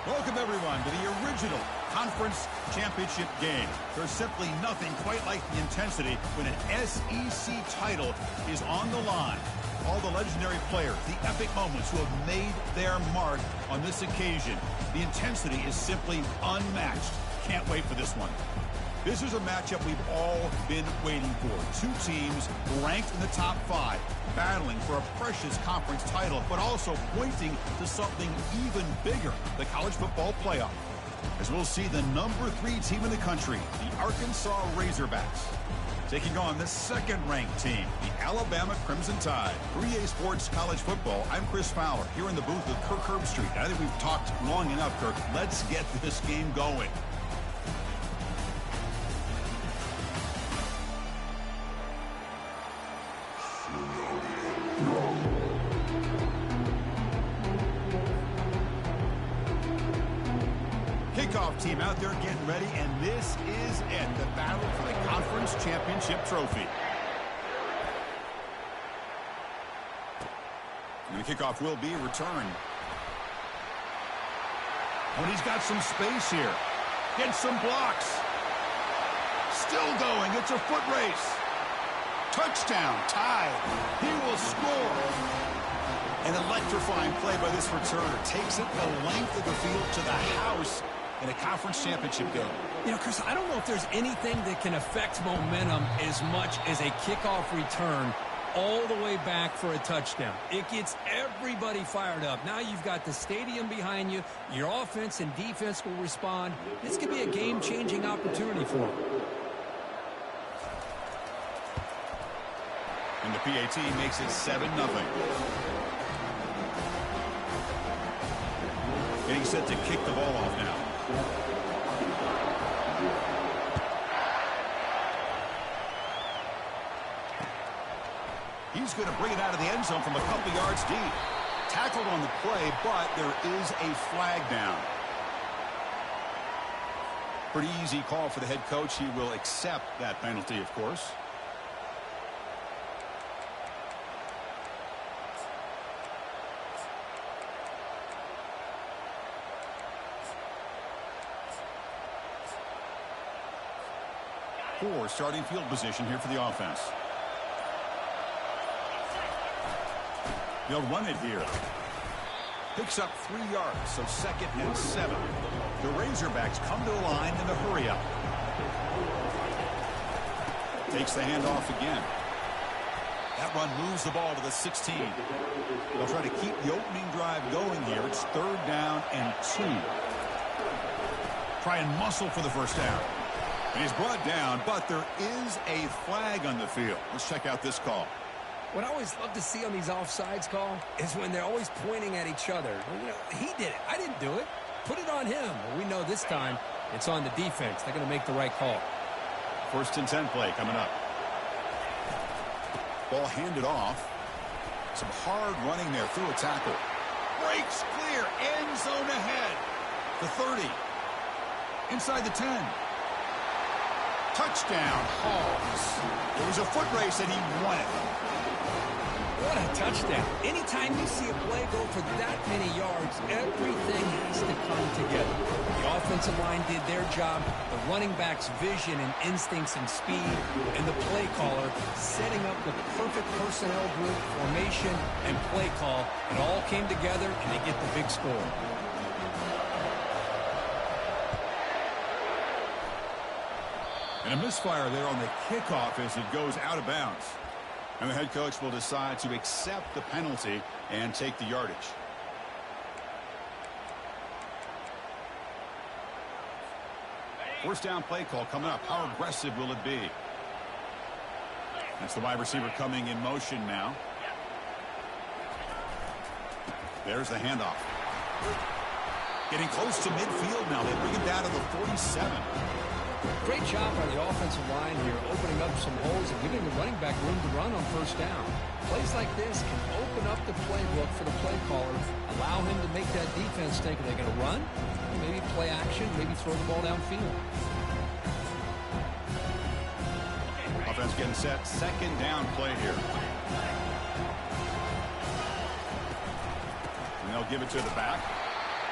Welcome, everyone, to the original conference championship game. There's simply nothing quite like the intensity when an SEC title is on the line. All the legendary players, the epic moments who have made their mark on this occasion. The intensity is simply unmatched. Can't wait for this one. This is a matchup we've all been waiting for. Two teams ranked in the top 5, battling for a precious conference title, but also pointing to something even bigger, the college football playoff. As we'll see the number 3 team in the country, the Arkansas Razorbacks, taking on the second-ranked team, the Alabama Crimson Tide. For EA Sports College Football, I'm Chris Fowler, here in the booth with Kirk Herbstreit. I think we've talked long enough, Kirk. Let's get this game going. Kickoff team out there getting ready, and this is it, the battle for the conference championship trophy. And the kickoff will be returned. When he's got some space here, gets some blocks. Still going, it's a foot race. Touchdown, Tide. He will score. An electrifying play by this returner. Takes it the length of the field to the house in a conference championship game. You know, Chris, I don't know if there's anything that can affect momentum as much as a kickoff return all the way back for a touchdown. It gets everybody fired up. Now you've got the stadium behind you. Your offense and defense will respond. This could be a game-changing opportunity for them. And the PAT makes it 7-0. Getting set to kick the ball off now. He's going to bring it out of the end zone from a couple yards deep. Tackled on the play, but there is a flag down. Pretty easy call for the head coach. He will accept that penalty, of course. Poor starting field position here for the offense. They'll run it here. Picks up 3 yards, so 2nd and 7. The Razorbacks come to the line in a hurry-up. Takes the handoff again. That run moves the ball to the 16. They'll try to keep the opening drive going here. It's 3rd down and 2. Try and muscle for the first down. And he's brought down, but there is a flag on the field. Let's check out this call. What I always love to see on these offsides call is when they're always pointing at each other. Well, you know, he did it. I didn't do it. Put it on him. Well, we know this time it's on the defense. They're going to make the right call. 1st and 10 play coming up. Ball handed off. Some hard running there through a tackle. Breaks clear. End zone ahead. The 30. Inside the 10. Touchdown, Hogs. It was a foot race, and he won it. What a touchdown. Anytime you see a play go for that many yards, everything has to come together. The offensive line did their job, the running back's vision and instincts and speed, and the play caller setting up the perfect personnel group, formation, and play call. It all came together, and they get the big score. And a misfire there on the kickoff as it goes out of bounds. And the head coach will decide to accept the penalty and take the yardage. First down play call coming up. How aggressive will it be? That's the wide receiver coming in motion now. There's the handoff. Getting close to midfield now. They bring him down to the 47. Great job by the offensive line here, opening up some holes and giving the running back room to run on first down. Plays like this can open up the playbook for the play caller, allow him to make that defense think, are they going to run? Maybe play action, maybe throw the ball downfield. Offense getting set. 2nd down play here. And they'll give it to the back.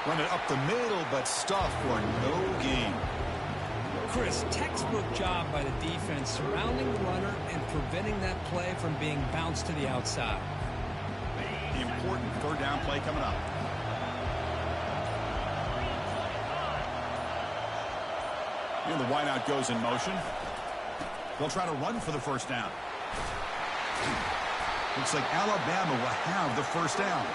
Run it up the middle, but stuff for no gain. Chris, textbook job by the defense surrounding the runner and preventing that play from being bounced to the outside. The important third down play coming up. And the wideout goes in motion. They'll try to run for the first down. Looks like Alabama will have the first down.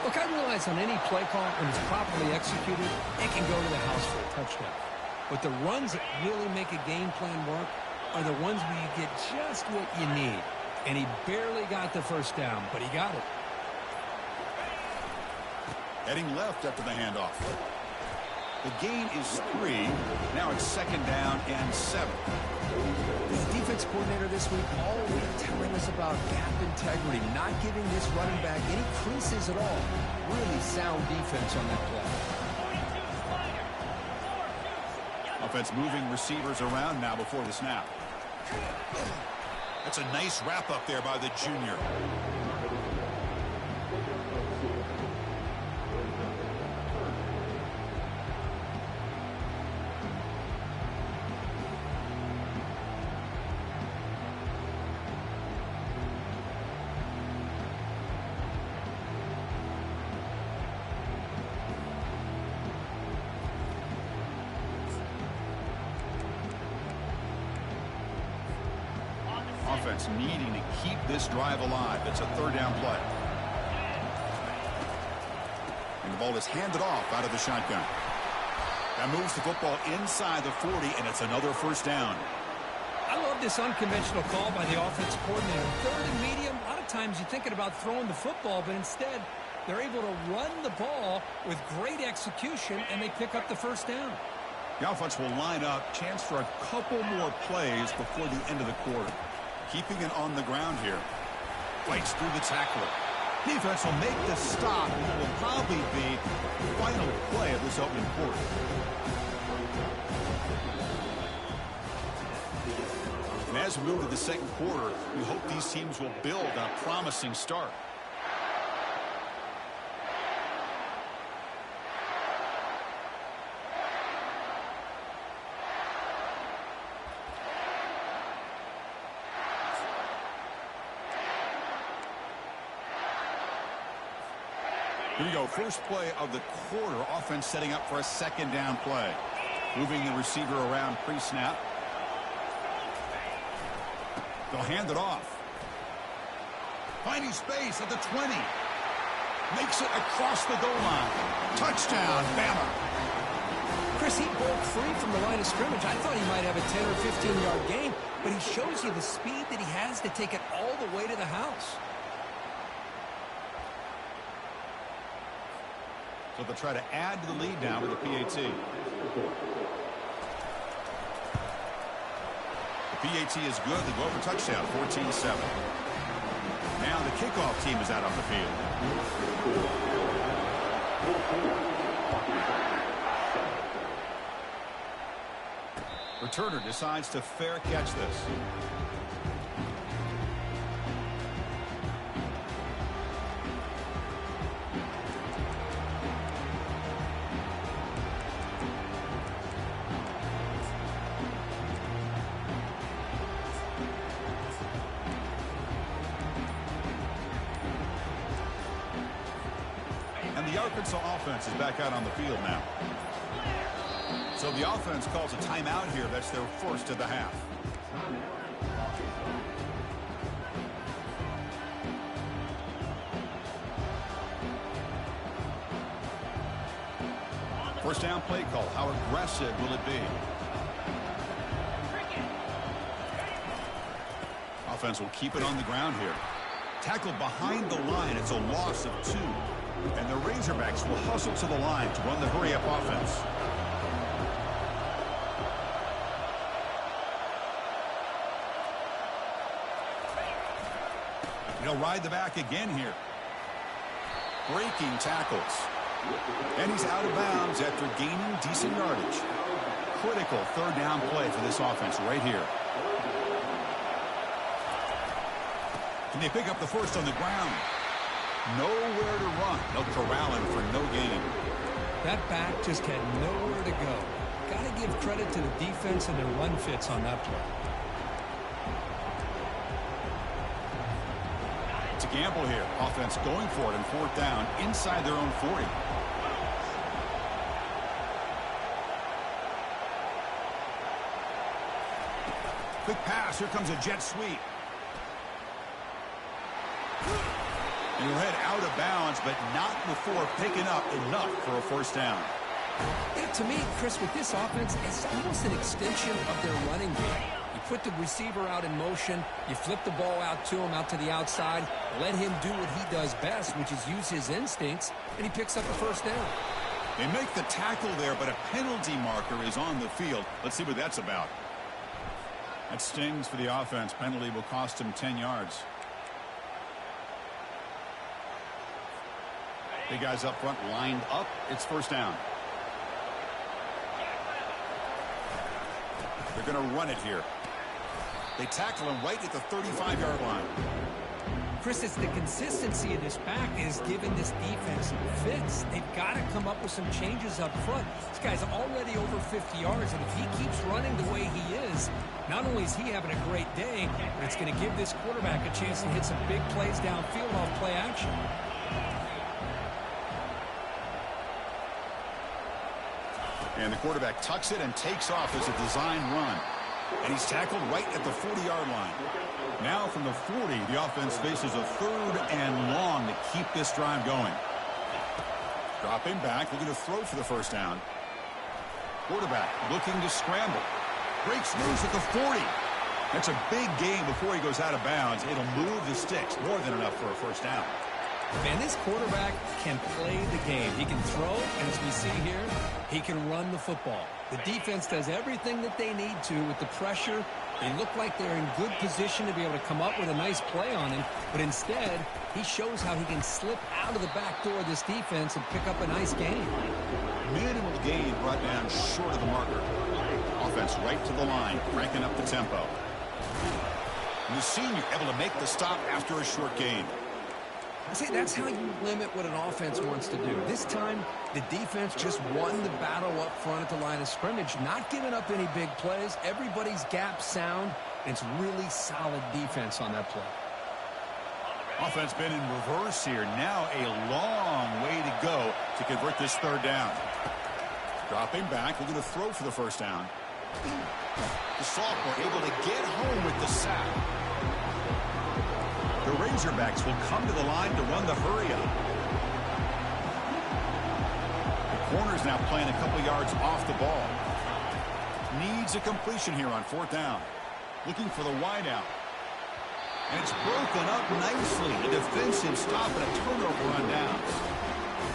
Look, I realize on any play call, when it's properly executed, it can go to the house for a touchdown. But the runs that really make a game plan work are the ones where you get just what you need. And he barely got the first down, but he got it. Heading left after the handoff. The gain is 3. Now it's second down and 7. The defense coordinator this week all week telling us about gap integrity, not giving this running back any creases at all. Really sound defense on that play. Offense moving receivers around now before the snap. That's a nice wrap up there by the junior. Offense needing to keep this drive alive. It's a third down play. And the ball is handed off out of the shotgun. That moves the football inside the 40, and it's another first down. I love this unconventional call by the offense coordinator. Third and medium, a lot of times you're thinking about throwing the football, but instead they're able to run the ball with great execution, and they pick up the first down. The offense will line up. Chance for a couple more plays before the end of the quarter. Keeping it on the ground here. Fights through the tackler. Defense will make the stop, and it will probably be the final play of this opening quarter. And as we move to the second quarter, we hope these teams will build on a promising start. Here we go. First play of the quarter. Offense setting up for a second down play. Moving the receiver around pre-snap. They'll hand it off. Finding space at the 20. Makes it across the goal line. Touchdown, Bama. Chris, he broke free from the line of scrimmage. I thought he might have a 10 or 15-yard gain, but he shows you the speed that he has to take it all the way to the house. So they'll try to add to the lead now with the PAT. The PAT is good. They go over touchdown, 14-7. Now the kickoff team is out on the field. Returner decides to fair catch this. And the Arkansas offense is back out on the field now. So the offense calls a timeout here. That's their first of the half. First down play call. How aggressive will it be? Offense will keep it on the ground here. Tackled behind the line. It's a loss of 2. And the Razorbacks will hustle to the line to run the hurry-up offense. He'll ride the back again here. Breaking tackles. And he's out of bounds after gaining decent yardage. Critical third down play for this offense right here. Can they pick up the first on the ground? Nowhere to run. They'll corral him for no gain. That back just had nowhere to go. Got to give credit to the defense and their run fits on that play. It's a gamble here. Offense going for it in 4th down inside their own 40. Quick pass. Here comes a jet sweep. And he'll head out of bounds, but not before picking up enough for a 1st down. Yeah, to me, Chris, with this offense, it's almost an extension of their running game. You put the receiver out in motion, you flip the ball out to him, out to the outside, let him do what he does best, which is use his instincts, and he picks up the 1st down. They make the tackle there, but a penalty marker is on the field. Let's see what that's about. That stings for the offense. Penalty will cost him 10 yards. Big guys up front lined up. It's 1st down. They're going to run it here. They tackle him right at the 35-yard line. Chris, it's the consistency of this back is giving this defense fits. They've got to come up with some changes up front. This guy's already over 50 yards, and if he keeps running the way he is, not only is he having a great day, but it's going to give this quarterback a chance to hit some big plays downfield off play action. And the quarterback tucks it and takes off as a design run. And he's tackled right at the 40-yard line. Now from the 40, the offense faces a 3rd and long to keep this drive going. Dropping back, looking to throw for the 1st down. Quarterback looking to scramble. Breaks loose at the 40. That's a big gain before he goes out of bounds. It'll move the sticks, more than enough for a 1st down. Man, this quarterback can play the game. He can throw, and as we see here, he can run the football. The defense does everything that they need to with the pressure. They look like they're in good position to be able to come up with a nice play on him, but instead, he shows how he can slip out of the back door of this defense and pick up a nice gain. Minimal gain brought down short of the marker. Offense right to the line, cranking up the tempo. And the senior able to make the stop after a short gain. See, that's how you limit what an offense wants to do. This time, the defense just won the battle up front at the line of scrimmage, not giving up any big plays. Everybody's gap sound. It's really solid defense on that play. Offense been in reverse here. Now a long way to go to convert this 3rd down. Dropping back, looking to throw for the 1st down. The sophomore able to get home with the sack. The Razorbacks will come to the line to run the hurry-up. The corner's now playing a couple yards off the ball. Needs a completion here on 4th down. Looking for the wideout. And it's broken up nicely. A defensive stop and a turnover on downs.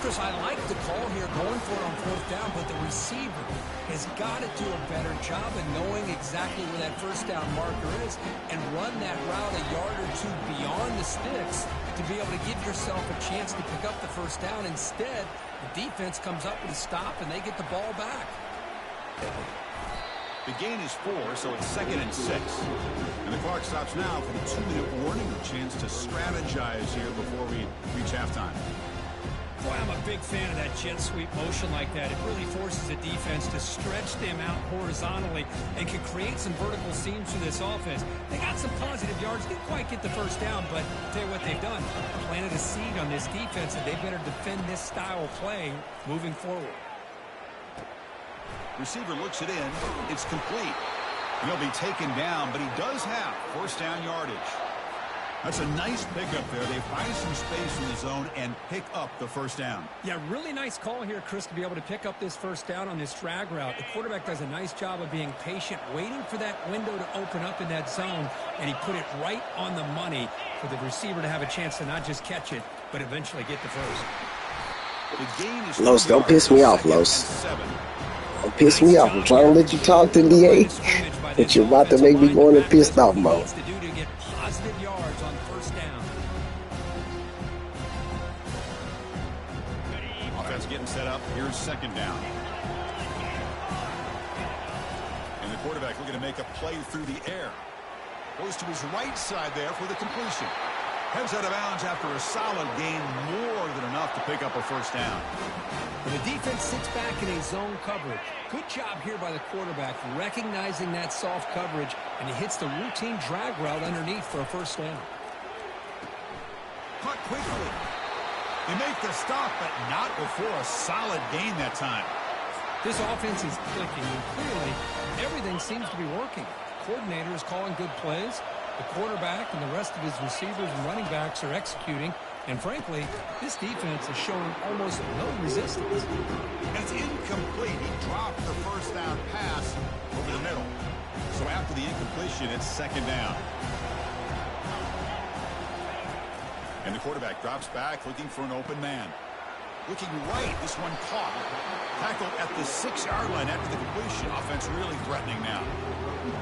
Chris, I like the call here going for it on 4th down, but the receiver has got to do a better job of knowing exactly where that 1st down marker is and run that route a yard or two beyond the sticks to be able to give yourself a chance to pick up the 1st down. Instead, the defense comes up with a stop and they get the ball back. The gain is 4, so it's 2nd and 6. And the clock stops now for the 2-minute warning. A chance to strategize here before we reach halftime. Boy, I'm a big fan of that jet sweep motion like that. It really forces a defense to stretch them out horizontally and can create some vertical seams for this offense. They got some positive yards. Didn't quite get the 1st down, but I'll tell you what they've done. Planted a seed on this defense, and they better defend this style of play moving forward. Receiver looks it in. It's complete. He'll be taken down, but he does have 1st down yardage. That's a nice pickup there. They find some space in the zone and pick up the 1st down. Yeah, really nice call here, Chris, to be able to pick up this 1st down on this drag route. The quarterback does a nice job of being patient, waiting for that window to open up in that zone, and he put it right on the money for the receiver to have a chance to not just catch it, but eventually get the 1st. The gain is Los, don't piss me off, Los. Don't piss me off. I'm trying to let you talk to DA, but you're about to make me go into pissed off mode. Positive yards on 1st down. Offense getting set up. Here's 2nd down. And the quarterback looking to make a play through the air. Goes to his right side there for the completion. Heads out of bounds after a solid gain, more than enough to pick up a first down. And the defense sits back in a zone coverage. Good job here by the quarterback, recognizing that soft coverage, and he hits the routine drag route underneath for a first down. Caught quickly. They make the stop, but not before a solid gain that time. This offense is clicking, and clearly everything seems to be working. The coordinator is calling good plays. The quarterback and the rest of his receivers and running backs are executing. And frankly, this defense is showing almost no resistance. And it's incomplete. He dropped the first down pass over the middle. So after the incompletion, it's second down. And the quarterback drops back, looking for an open man. Looking right, this one caught. Tackled at the 6-yard line after the completion. Offense really threatening now.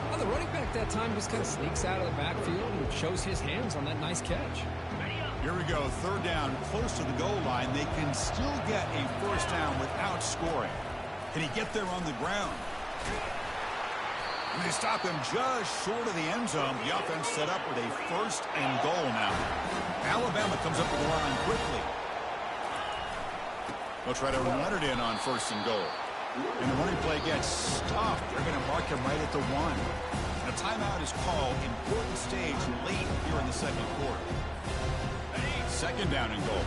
Well, the running back that time just kind of sneaks out of the backfield and shows his hands on that nice catch. Here we go, third down, close to the goal line. They can still get a first down without scoring. Can he get there on the ground? And they stop him just short of the end zone. The offense set up with a first and goal now. Alabama comes up with the line quickly. They'll try to run it in on first and goal. And the running play gets stopped. They're going to mark him right at the 1. And a timeout is called. Important stage late here in the second quarter. Second down and goal.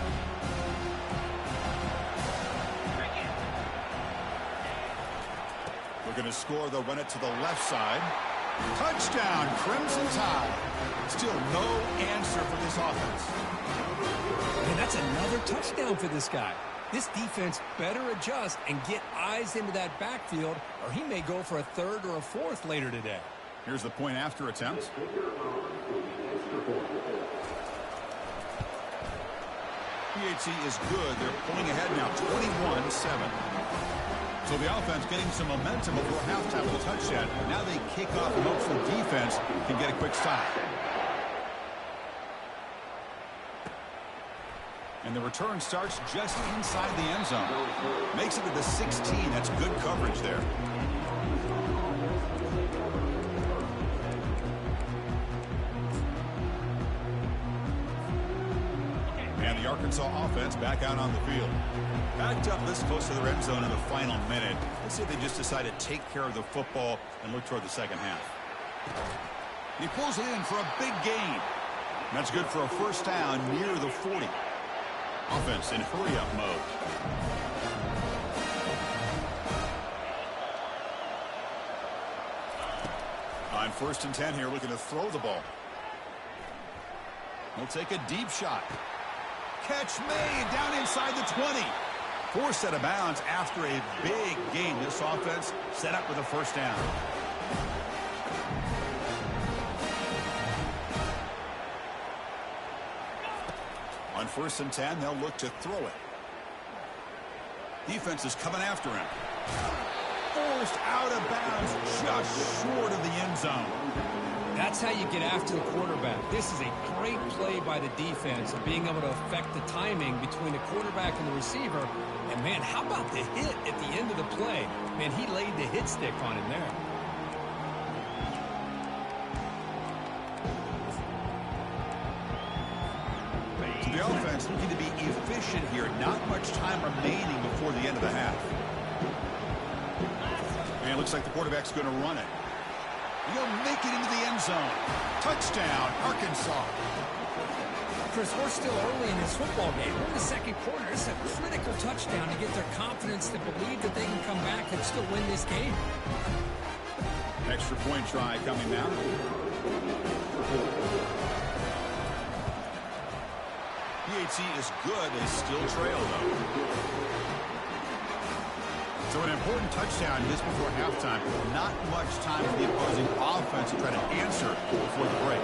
Looking to score. They'll run it to the left side. Touchdown, Crimson Tide. Still no answer for this offense. And that's another touchdown for this guy. This defense better adjust and get eyes into that backfield, or he may go for a third or a fourth later today. Here's the point after attempt. PHC is good. They're pulling ahead now, 21-7. So the offense getting some momentum before halftime with a touchdown. Now they kick off and hope the defense can get a quick stop. And the return starts just inside the end zone. Makes it to the 16. That's good coverage there. And the Arkansas offense back out on the field. Backed up this close to the end zone in the final minute. Let's see if they just decide to take care of the football and look toward the second half. He pulls it in for a big gain. That's good for a first down near the 40. Offense in hurry-up mode. On first and 10 here, looking to throw the ball. He'll take a deep shot. Catch made down inside the 20. Forced out of bounds after a big gain. This offense set up with a first down. On first and 10, they'll look to throw it. Defense is coming after him. Forced out of bounds just short of the end zone. That's how you get after the quarterback. This is a great play by the defense of being able to affect the timing between the quarterback and the receiver. And, man, how about the hit at the end of the play? Man, he laid the hit stick on him there. So the offense looking to be efficient here. Not much time remaining before the end of the half. And it looks like the quarterback's going to run it. He'll make it into the end zone. Touchdown, Arkansas. Chris, we're still early in this football game. We're in the second quarter. It's a critical touchdown to get their confidence to believe that they can come back and still win this game. Extra point try coming now. PHC is good. They still trail, though. So an important touchdown just before halftime. Not much time for the opposing offense to try to answer before the break.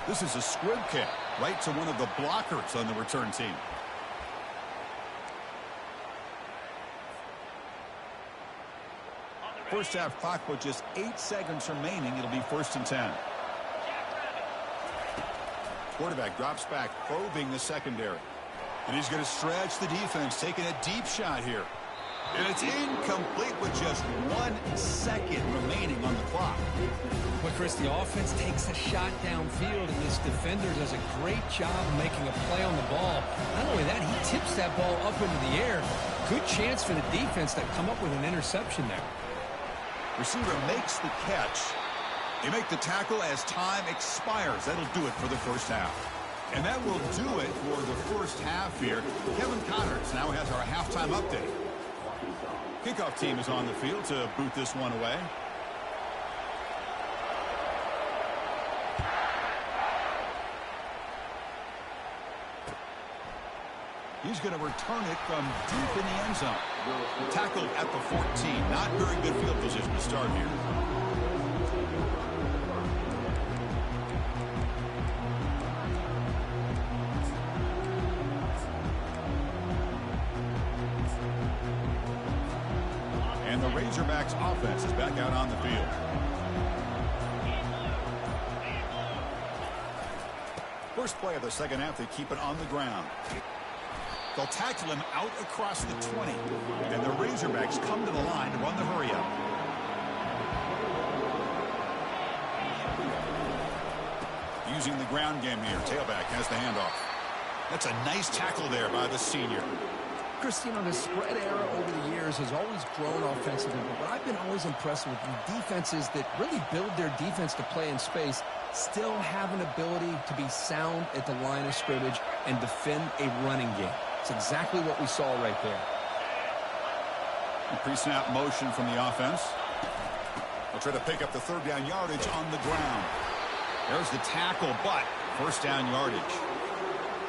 This is a squib kick right to one of the blockers on the return team. First half clock with just 8 seconds remaining. It'll be first and 10. Quarterback drops back, probing the secondary. And he's going to stretch the defense, taking a deep shot here. And it's incomplete with just 1 second remaining on the clock. But Chris, the offense takes a shot downfield, and this defender does a great job of making a play on the ball. Not only that, he tips that ball up into the air. Good chance for the defense to come up with an interception there. Receiver makes the catch. They make the tackle as time expires. That'll do it for the first half. And that will do it for the first half here. Kevin Connors now has our halftime update. Kickoff team is on the field to boot this one away. He's going to return it from deep in the end zone. Tackled at the 14. Not very good field position to start here. And the Razorbacks offense is back out on the field. First play of the second half, they keep it on the ground. They'll tackle him out across the 20. And the Razorbacks come to the line to run the hurry up. Using the ground game here. Tailback has the handoff. That's a nice tackle there by the senior. Chris, you know, the spread era over the years has always grown offensively, but what I've been always impressed with defenses that really build their defense to play in space still have an ability to be sound at the line of scrimmage and defend a running game. It's exactly what we saw right there. Pre-snap motion from the offense. They'll try to pick up the third down yardage on the ground. There's the tackle, but first down yardage.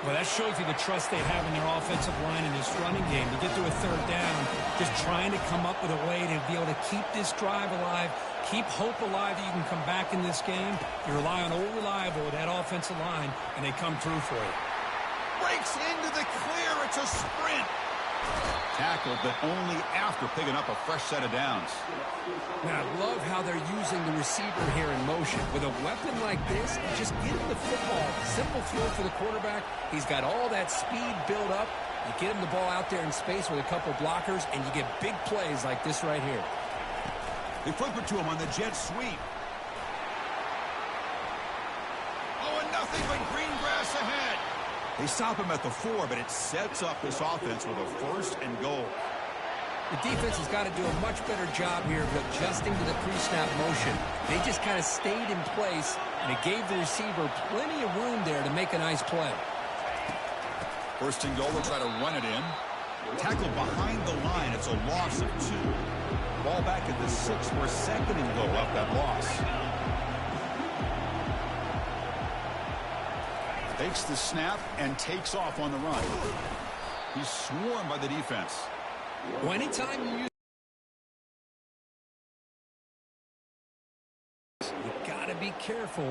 Well, that shows you the trust they have in their offensive line in this running game. To get to a third down, just trying to come up with a way to be able to keep this drive alive, keep hope alive that you can come back in this game. You rely on old reliable with that offensive line, and they come through for you. Breaks into the clear. It's a sprint. Tackled, but only after picking up a fresh set of downs. Now, I love how they're using the receiver here in motion. With a weapon like this, just get him the football. Simple throw for the quarterback. He's got all that speed built up. You get him the ball out there in space with a couple blockers, and you get big plays like this right here. They flip it to him on the jet sweep. Oh, and nothing but green grass ahead. They stop him at the 4, but it sets up this offense with a first and goal. The defense has got to do a much better job here of adjusting to the pre-snap motion. They just kind of stayed in place, and it gave the receiver plenty of room there to make a nice play. First and goal, they'll try to run it in. Tackled behind the line. It's a loss of 2. Ball back at the 6 for second and goal up that loss. Takes the snap and takes off on the run. He's swarmed by the defense. Well, anytime you got to be careful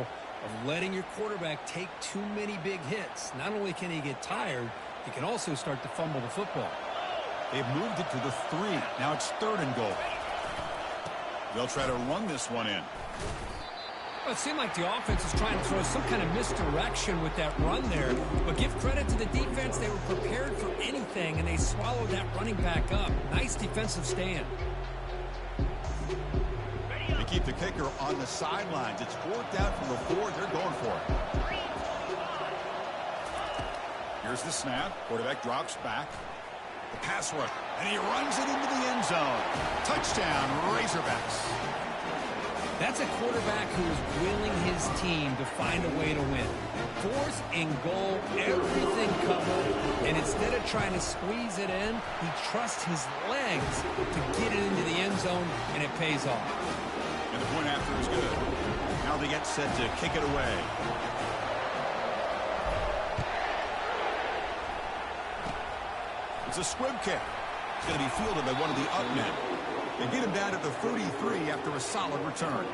of letting your quarterback take too many big hits. Not only can he get tired, he can also start to fumble the football. They've moved it to the 3. Now it's third and goal. They'll try to run this one in. Well, it seemed like the offense is trying to throw some kind of misdirection with that run there. But give credit to the defense. They were prepared for anything, and they swallowed that running back up. Nice defensive stand. They keep the kicker on the sidelines. It's 4th down from the 4. They're going for it. Here's the snap. Quarterback drops back. The pass rush, and he runs it into the end zone. Touchdown, Razorbacks. That's a quarterback who is willing his team to find a way to win. 4th and goal, everything covered, and instead of trying to squeeze it in, he trusts his legs to get it into the end zone, and it pays off. And the point after is good. Now they get set to kick it away. It's a squib kick. It's going to be fielded by one of the up men. They get him down at the 33 after a solid return.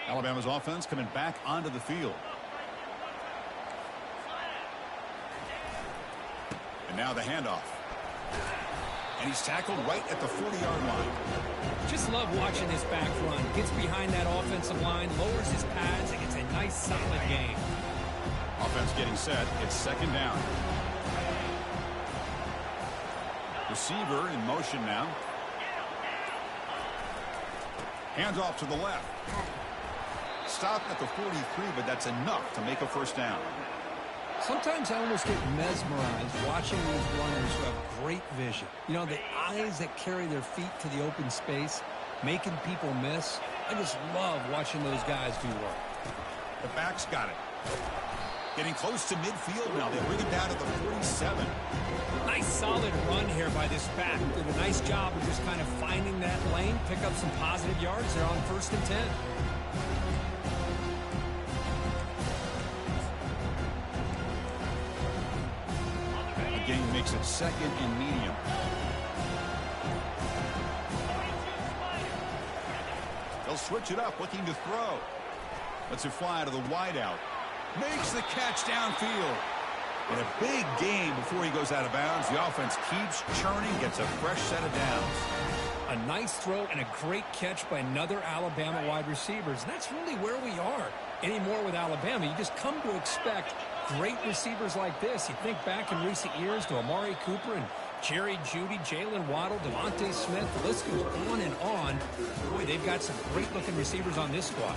Alabama's offense coming back onto the field. And now the handoff. And he's tackled right at the 40-yard line. Just love watching this back run. Gets behind that offensive line, lowers his pads, and gets a nice, solid gain. Offense getting set. It's second down. Receiver in motion now. Hands off to the left. Stopped at the 43, but that's enough to make a first down. Sometimes I almost get mesmerized watching these runners who have great vision. You know, the eyes that carry their feet to the open space, making people miss. I just love watching those guys do work. The back's got it. Getting close to midfield now. They bring it down to the 47. Nice solid run here by this back. Did a nice job of just kind of finding that lane, pick up some positive yards. They're on 1st and 10. The game makes it second and medium. They'll switch it up, looking to throw. Lets it fly to the wideout. Makes the catch downfield. And a big gain before he goes out of bounds. The offense keeps churning, gets a fresh set of downs. A nice throw and a great catch by another Alabama wide receivers. And that's really where we are anymore with Alabama. You just come to expect great receivers like this. You think back in recent years to Amari Cooper and Jerry Jeudy, Jalen Waddle, Devontae Smith. The list goes on and on. Boy, they've got some great-looking receivers on this squad.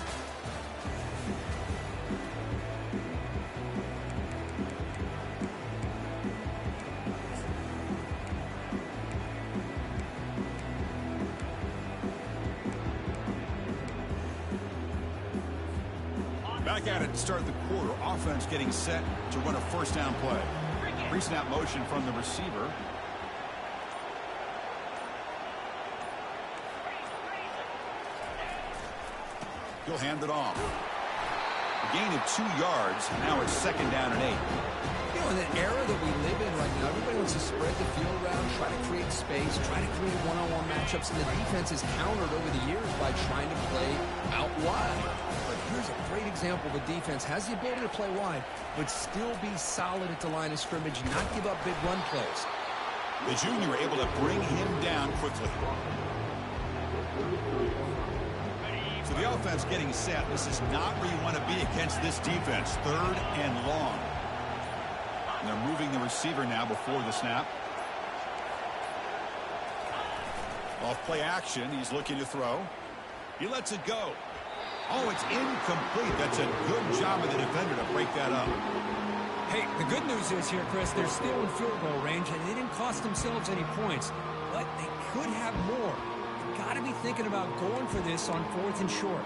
Back at it to start the quarter. Offense getting set to run a first down play. Pre-snap motion from the receiver. He'll hand it off. A gain of 2 yards. Now it's second down and 8. You know, in the era that we live in right now, everybody wants to spread the field around, try to create space, try to create one-on-one matchups, and the defense is countered over the years by trying to play out wide. But here's a great example of a defense has the ability to play wide, but still be solid at the line of scrimmage, not give up big run plays. The junior able to bring him down quickly. So the offense getting set. This is not where you want to be against this defense. 3rd and long. And they're moving the receiver now before the snap. Off play action. He's looking to throw. He lets it go. Oh, it's incomplete. That's a good job of the defender to break that up. Hey, the good news is here, Chris, they're still in field goal range, and they didn't cost themselves any points, but they could have more. You've got to be thinking about going for this on 4th and short.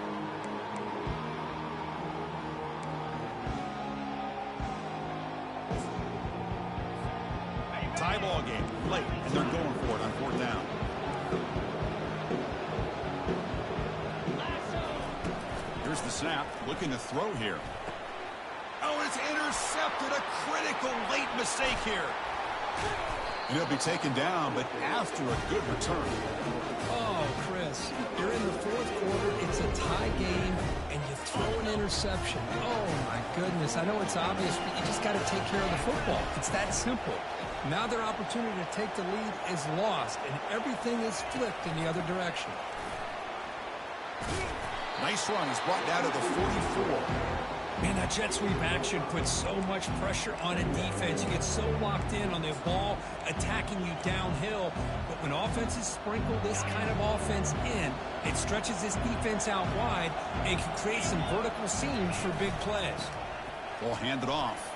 Tie ball game late, and they're going for it on 4th down. Here's the snap, looking to throw here. Oh, it's intercepted. A critical late mistake here. And he'll be taken down, but after a good return. Oh, Chris, you're in the 4th quarter. It's a tie game, and you throw an interception. Oh, my goodness. I know it's obvious, but you just got to take care of the football. It's that simple. Now their opportunity to take the lead is lost, and everything is flipped in the other direction. Nice run. He's brought down to the 44. Man, that jet sweep action puts so much pressure on a defense. You get so locked in on the ball attacking you downhill. But when offenses sprinkle this kind of offense in, it stretches this defense out wide and can create some vertical seams for big plays. Ball handed off.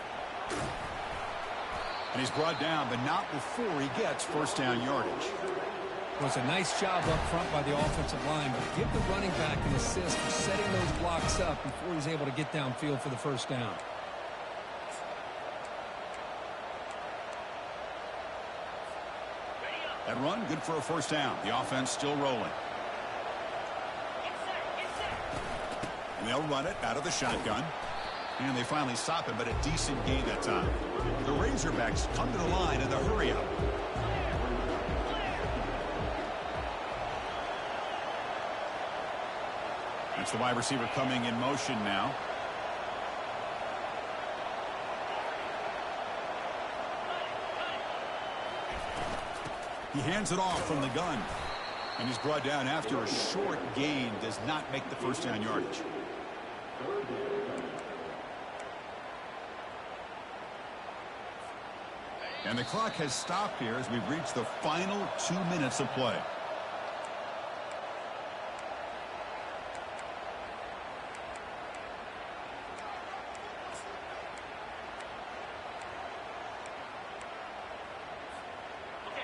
And he's brought down, but not before he gets first down yardage. It was a nice job up front by the offensive line, but give the running back an assist for setting those blocks up before he's able to get downfield for the first down. That run, good for a first down. The offense still rolling. And they'll run it out of the shotgun. And they finally stop it, but a decent gain that time. The Razorbacks come to the line in the hurry-up. That's the wide receiver coming in motion now. He hands it off from the gun. And he's brought down after a short gain. Does not make the first down yardage. And the clock has stopped here as we've reached the final 2 minutes of play.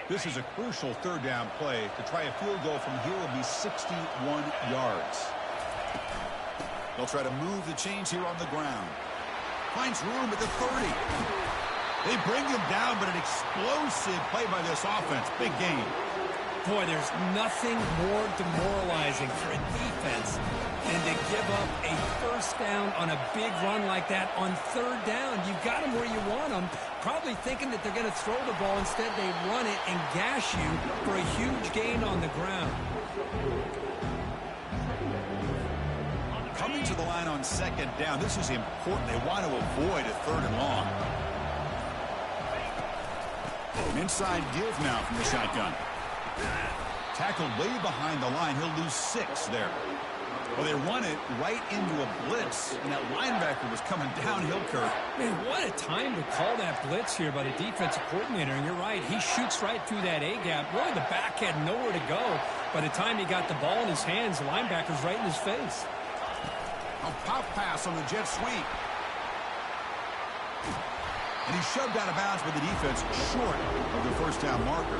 This is a crucial third down play. To try a field goal from here will be 61 yards. They'll try to move the chains here on the ground. Finds room at the 30. They bring him down, but an explosive play by this offense. Big gain. Boy, there's nothing more demoralizing for a defense than to give up a first down on a big run like that on third down. You've got them where you want them, probably thinking that they're going to throw the ball. Instead, they run it and gash you for a huge gain on the ground. Coming to the line on second down, this is important. They want to avoid a third and long. Inside deals now from the shotgun. Tackled way behind the line. He'll lose 6 there. Well, they run it right into a blitz, and that linebacker was coming downhill, Kurt. Man, what a time to call that blitz here by the defensive coordinator. And you're right, he shoots right through that A-gap. Really, the back had nowhere to go. By the time he got the ball in his hands, the linebacker's right in his face. A pop pass on the jet sweep. And he's shoved out of bounds with the defense short of the first down marker.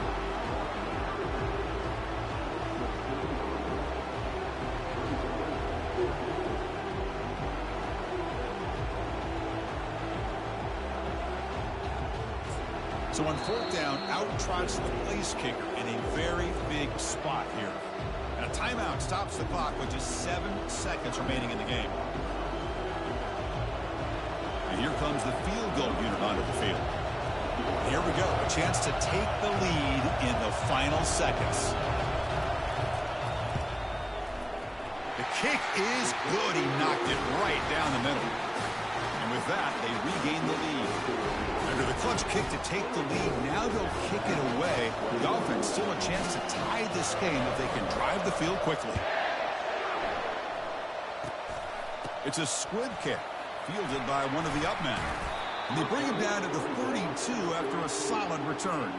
So on fourth down, out trots the place kicker in a very big spot here. And a timeout stops the clock with just 7 seconds remaining in the game. And here comes the field goal unit onto the field. Here we go, a chance to take the lead in the final seconds. The kick is good. He knocked it right down the middle. And with that, they regain the lead. Under the clutch kick to take the lead, now they'll kick it away. The offense still a chance to tie this game if they can drive the field quickly. It's a squib kick, fielded by one of the up men. And they bring him down to the 32 after a solid return.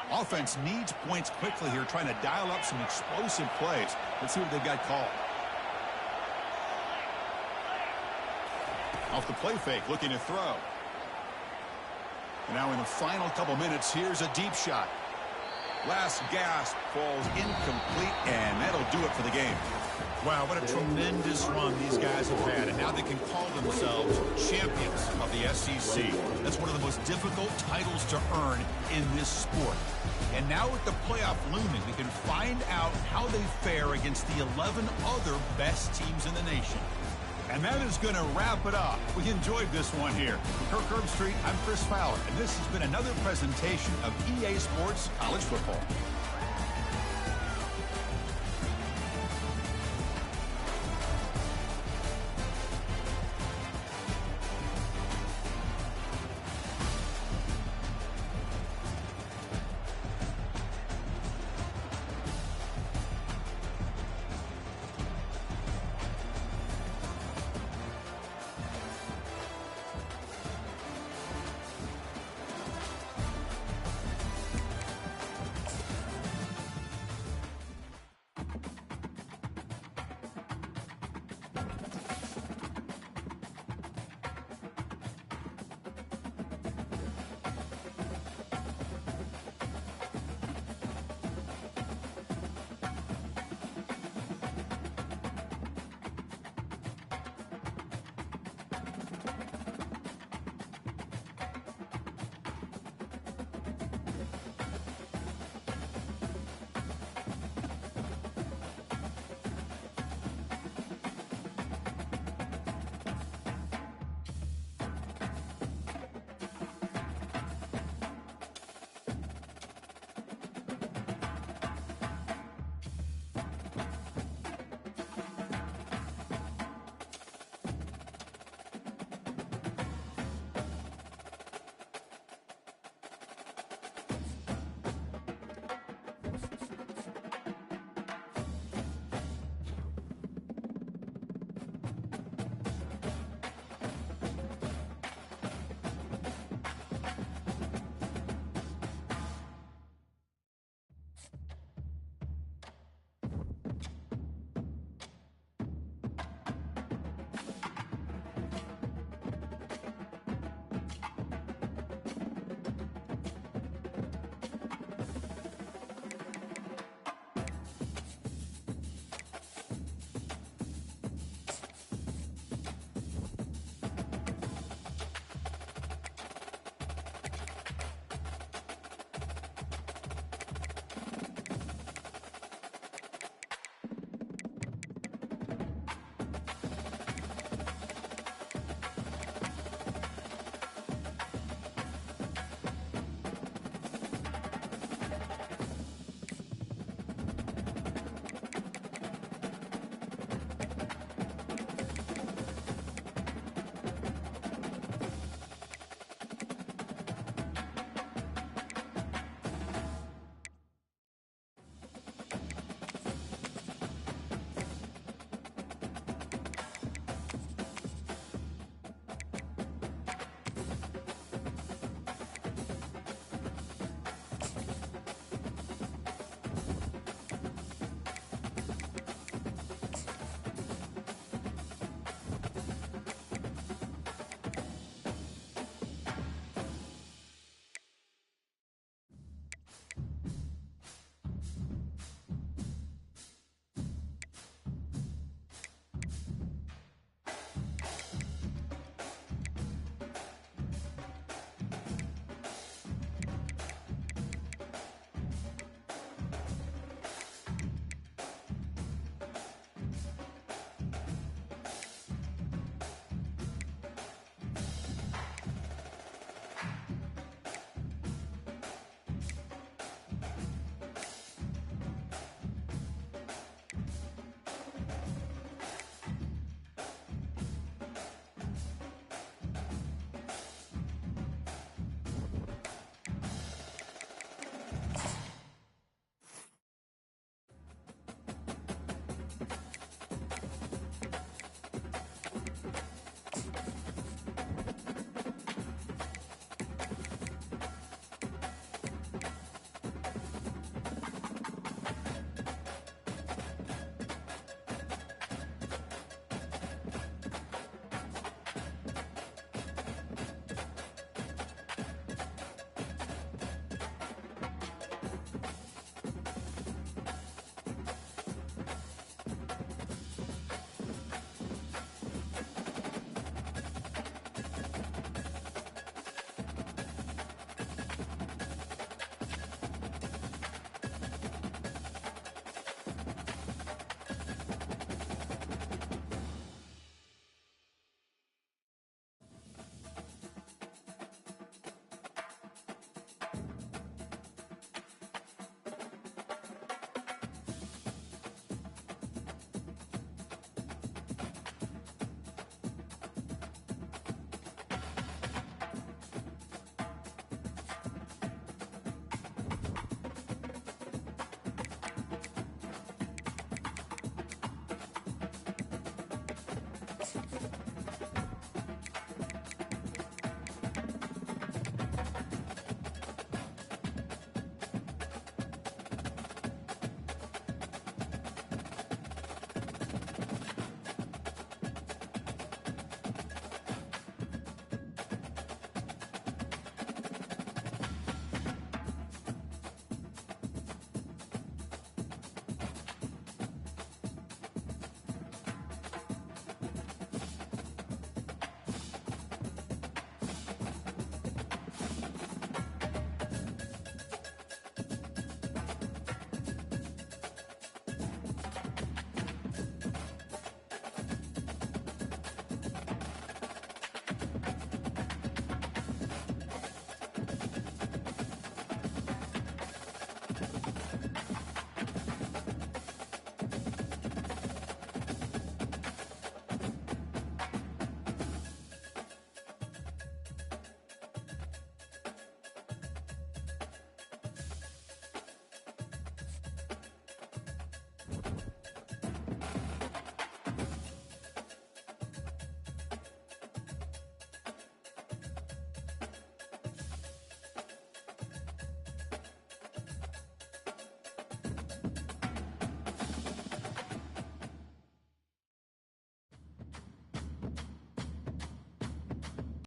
Offense needs points quickly here, trying to dial up some explosive plays. Let's see what they've got called. Off the play fake, looking to throw. And now in the final couple minutes, here's a deep shot. Last gasp falls incomplete, and that'll do it for the game. Wow, what a tremendous run these guys have had, and now they can call themselves champions of the SEC. That's one of the most difficult titles to earn in this sport. And now with the playoff looming, we can find out how they fare against the 11 other best teams in the nation. And that is going to wrap it up. We enjoyed this one here. Kirk Herbstreit, I'm Chris Fowler, and this has been another presentation of EA Sports College Football.